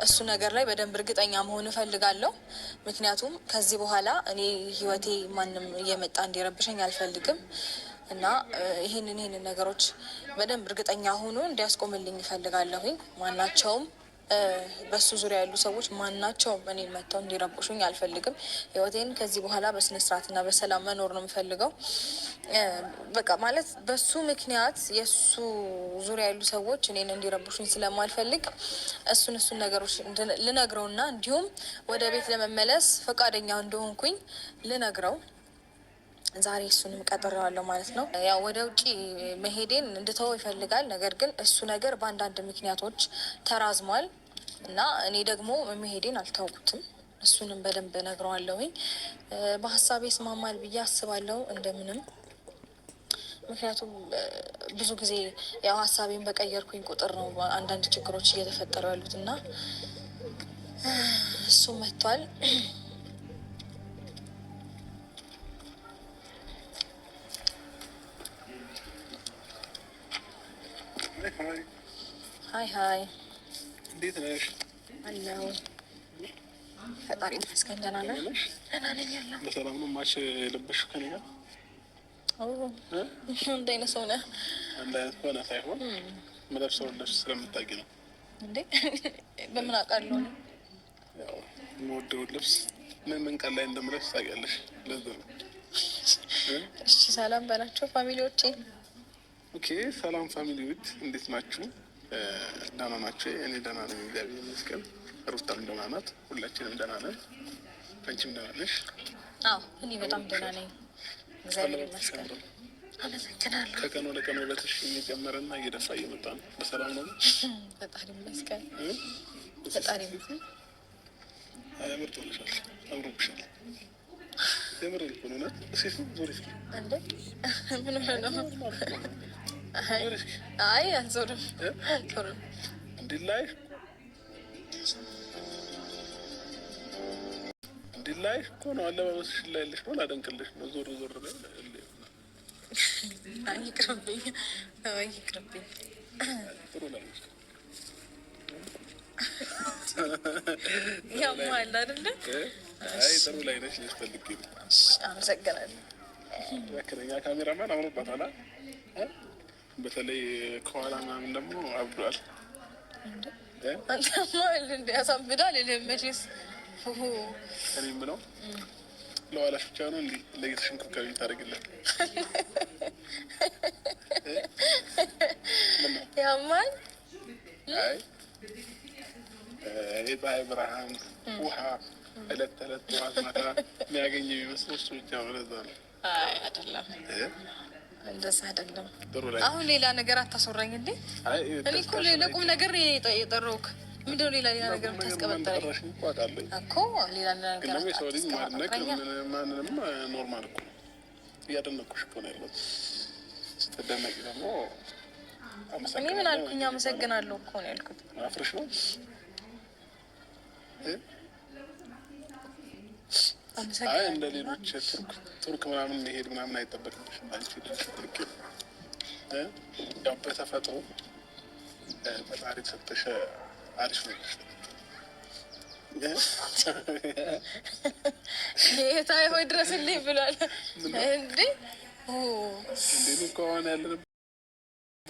እሱ ነገር ላይ በደንብ እርግጠኛ መሆን እፈልጋለሁ። ምክንያቱም ከዚህ በኋላ እኔ ህይወቴ ማንም እየመጣ እንዲረብሸኝ አልፈልግም እና ይህንን ነገሮች በደንብ እርግጠኛ ሆኖ እንዲያስቆምልኝ እፈልጋለሁኝ። ማናቸውም በሱ ዙሪያ ያሉ ሰዎች ማናቸውም እኔን መጥተው እንዲረብሹኝ አልፈልግም። ህይወቴን ከዚህ በኋላ በስነስርዓትና በሰላም መኖር ነው የምፈልገው። በቃ ማለት በሱ ምክንያት የሱ ዙሪያ ያሉ ሰዎች እኔን እንዲረብሹኝ ስለማልፈልግ እሱን ነገሮች ልነግረውና እንዲሁም ወደ ቤት ለመመለስ ፈቃደኛ እንደሆንኩኝ ልነግረው ዛሬ እሱንም ቀጥሬዋለሁ ማለት ነው። ያው ወደ ውጭ መሄዴን እንድተው ይፈልጋል። ነገር ግን እሱ ነገር በአንዳንድ ምክንያቶች ተራዝሟል እና እኔ ደግሞ መሄዴን አልታውቁትም። እሱንም በደንብ ነግረዋለሁኝ። በሀሳቤ ይስማማል ብዬ አስባለሁ እንደምንም። ምክንያቱም ብዙ ጊዜ ያው ሀሳቤን በቀየርኩኝ ቁጥር ነው አንዳንድ ችግሮች እየተፈጠሩ ያሉት እና እሱ መጥቷል። ሀይ እንዴት ነሽ? አለሁ ፈጣሪ ይመስገን ደህና ነሽ? ደህና ነኝ ያለው። በሰላም ነው? ማች የለበሽው ከኔ ጋር እንደ አይነት ሰው ነህ? አንድ አይነት ሆነ ሳይሆን የምለብሰው ልብስ ስለምታውቂ ነው እንዴ? በምን አውቃለሁ? ያው የምወደውን ልብስ ምን ቀን ላይ እንደምለብስ ታውቂያለሽ። ለዛ ነው። እሺ ሰላም በላቸው ፋሚሊዎቼ። ኦኬ ሰላም ፋሚሊዎች፣ እንዴት ናችሁ? ደህና ናቸው? እኔ ደህና ነኝ እግዚአብሔር ይመስገን። ሩታም ደህና ናት። ሁላችንም ደህና ነን። አንቺም ደህና ነሽ? አዎ እኔ በጣም ደህና ነኝ እግዚአብሔር ይመስገን። አመሰግናለሁ። ከቀን ወደ ቀን ውበትሽ እየጨመረና እየደፋ እየመጣ ነው። በሰላም ነው? ፈጣሪ ይመስገን። ፈጣሪ ይመስገን። ምርጥ ሆነሻል፣ አምሮብሻል። የምር ልኩን እውነት ሴት ዞር እስኪ። እንዴ ምን ሆነ ነው? አይ አንዞርም አንዞርም። እንዲላይ እኮ ነው አለባበስሽ ላይ ያለሽ ነው። ላደንቅልሽ ነው። ዞር ዞር ላይ ይቅርብኝ፣ ይቅርብኝ። ጥሩ ላይ ያማል አይደለ? አይ ጥሩ ላይ ነሽ ልትፈልጊ ነው። አመሰግናለሁ። ያከረኛ ካሜራማን አምሮባታል። በተለይ ከኋላ ምናምን ደግሞ አብዷል። አንተማ እንደ ያሳብዳል ለመቼስ እኔ የምለው ለኋላሽ ብቻ ነው እንዲህ ለጌትሽ እንክብካቤ ታደርግለት ያማል። አይ የፀሐይ ብርሃን ውሃ እለት ተዕለት ጠዋት ማታ የሚያገኝ የሚመስለው እሱ ብቻ ነው። ለዛ ነው። አይ አይደለም፣ እንደዛ አይደለም። አሁን ሌላ ነገር አታስወራኝ እንዴ? እኔ እኮ ለቁም ነገር የጠራሁህ ምንድነው? ሌላ ነገር የምታስቀበጠኝ እኮ ሌላ ነገር ሰው ልጅ ማድነቅ ማንንም ኖርማል እኮ እያደነኩሽ እኮ ነው ያለሁት። ስትደነቂ ደግሞ እኔ ምን አልኩኝ? አመሰግናለሁ እኮ ነው ያልኩት። አፍርሽ ነው አይ እንደ ሌሎች ቱርክ ምናምን መሄድ ምናምን አይጠበቅብሽም። አንቺ ልክ ያው በተፈጥሮ ፈጣሪ ሰጥተሽ አሪፍ ነው። ጌታ ሆይ ድረስልኝ ብሏል እንዴ? እንዴት ከሆነ ያለንበት